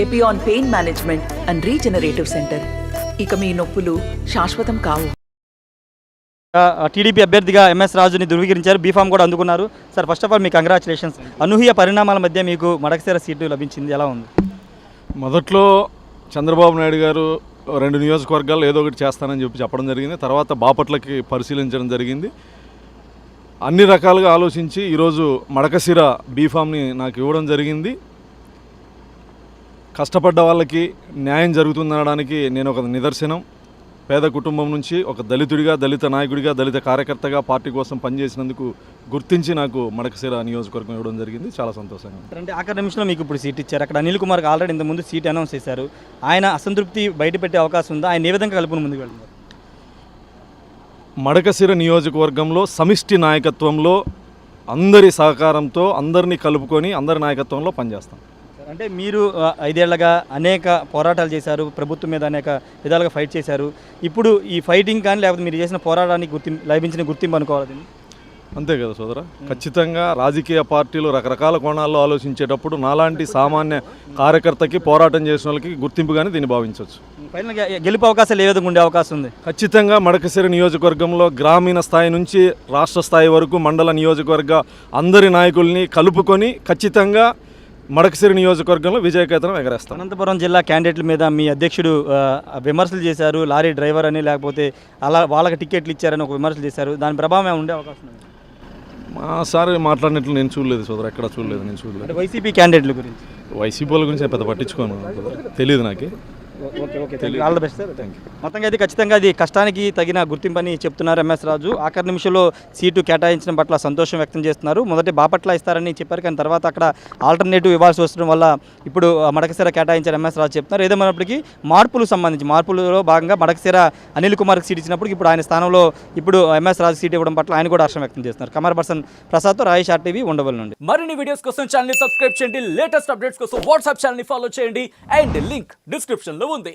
Epione pain management and regenerative centre. ఇక మీ నొప్పులు శాశ్వతం కావు. టీడీపీ అభ్యర్థిగా ఎంఎస్ రాజుని ధృవీకరించారు, బీఫామ్ కూడా అందుకున్నారు. సార్ ఫస్ట్ ఆఫ్ ఆల్ మీ కంగ్రాచులేషన్స్. అనూహ్య పరిణామాల మధ్య మీకు మడకశిర సీటు లభించింది, ఎలా ఉంది? మొదట్లో చంద్రబాబు నాయుడు గారు 2 నియోజకవర్గాల్లో ఏదో ఒకటి చేస్తానని చెప్పడం జరిగింది. తర్వాత బాపట్లకి పరిశీలించడం జరిగింది. అన్ని రకాలుగా ఆలోచించి ఈరోజు మడకశిర బీఫామ్ని నాకు ఇవ్వడం జరిగింది. కష్టపడ్డ వాళ్ళకి న్యాయం జరుగుతుందనడానికి నేను ఒక నిదర్శనం. పేద కుటుంబం నుంచి ఒక దళితుడిగా, దళిత నాయకుడిగా, దళిత కార్యకర్తగా పార్టీ కోసం పనిచేసినందుకు గుర్తించి నాకు మడకశిర నియోజకవర్గం ఇవ్వడం జరిగింది. చాలా సంతోషంగా. అంటే ఆఖరి నిమిషంలో మీకు ఇప్పుడు సీట్ ఇచ్చారు. అక్కడ అనిల్ కుమార్కి ఆల్రెడీ ఇంతకుముందు సీట్ అనౌన్స్ చేశారు. ఆయన అసంతృప్తి బయటపెట్టే అవకాశం ఉందా? ఆయన ఏ విధంగా కలుపుని ముందుకు వెళ్తున్నారు? మడకశిర నియోజకవర్గంలో సమిష్టి నాయకత్వంలో అందరి సహకారంతో అందరినీ కలుపుకొని అందరి నాయకత్వంలో పనిచేస్తాం. అంటే మీరు 5 ఏళ్లుగా అనేక పోరాటాలు చేశారు, ప్రభుత్వం మీద అనేక విధాలుగా ఫైట్ చేశారు. ఇప్పుడు ఈ ఫైటింగ్ కానీ లేకపోతే మీరు చేసిన పోరాటానికి లభించిన గుర్తింపు అనుకోవాలి. అంతే కదా సోదరా. ఖచ్చితంగా రాజకీయ పార్టీలు రకరకాల కోణాల్లో ఆలోచించేటప్పుడు నాలాంటి సామాన్య కార్యకర్తకి, పోరాటం చేసిన వాళ్ళకి గుర్తింపుగానే దీన్ని భావించవచ్చు. ఫైనల్గా గెలుపు అవకాశాలు ఏ విధంగా ఉండే అవకాశం ఉంది? ఖచ్చితంగా మడకశిర నియోజకవర్గంలో గ్రామీణ స్థాయి నుంచి రాష్ట్ర స్థాయి వరకు మండల నియోజకవర్గ అందరి నాయకుల్ని కలుపుకొని ఖచ్చితంగా మడకశిర నియోజకవర్గంలో విజయకేతనం ఎగరేస్తాం. అనంతపురం జిల్లా క్యాండిడేట్ల మీద మీ అధ్యక్షుడు విమర్శలు చేశారు. లారీ డ్రైవర్ అని, లేకపోతే అలా వాళ్ళకి టికెట్లు ఇచ్చారని ఒక విమర్శలు చేశారు. దాని ప్రభావం ఉండే అవకాశం ఉంది? మా సార్ మాట్లాడినట్లు నేను చూడలేదు సోదరు, ఎక్కడ చూడలేదు. నేను చూడలేదు. వైసీపీ క్యాండిడేట్ల గురించి, వైసీపీ వాళ్ళ గురించి పెద్ద పట్టించుకోను, తెలియదు నాకు. All the best sir. Thank you. మొత్తంగా అయితే ఖచ్చితంగా అది కష్టానికి తగిన గుర్తింపు అని చెప్తున్నారు ఎంఎస్ రాజు. ఆఖరి నిమిషంలో సీటు కేటాయించడం పట్ల సంతోషం వ్యక్తం చేస్తున్నారు. మొదటి బాపట్ల ఇస్తారని చెప్పారు, కానీ తర్వాత అక్కడ ఆల్టర్నేటివ్ ఇవ్వాల్సి వస్తడం వల్ల ఇప్పుడు మడకశిర కేటాయించారు ఎంఎస్ రాజు చెప్తున్నారు. ఏదేమైనప్పటికీ మార్పులో భాగంగా మడకశిర అనిల్ కుమార్కి సీట్ ఇచ్చినప్పుడు ఇప్పుడు ఆయన స్థానంలో ఇప్పుడు ఎంఎస్ రాజు సీట్ ఇవ్వడం పట్ల ఆయన కూడా హర్షం వ్యక్తం చేస్తున్నారు. Camera person ప్రసాద్తో Rayesh RTV, Undavalli నుండి. మరిన్ని వీడియోస్ కోసం ఛానల్ ని సబ్స్క్రైబ్ చేయండి. లేటెస్ట్ అప్డేట్స్ కోసం వాట్సాప్ ఛానల్ ని ఫాలో చేయండి. అండ్ లింక్ డిస్క్రిప్షన్ లో ఉంది.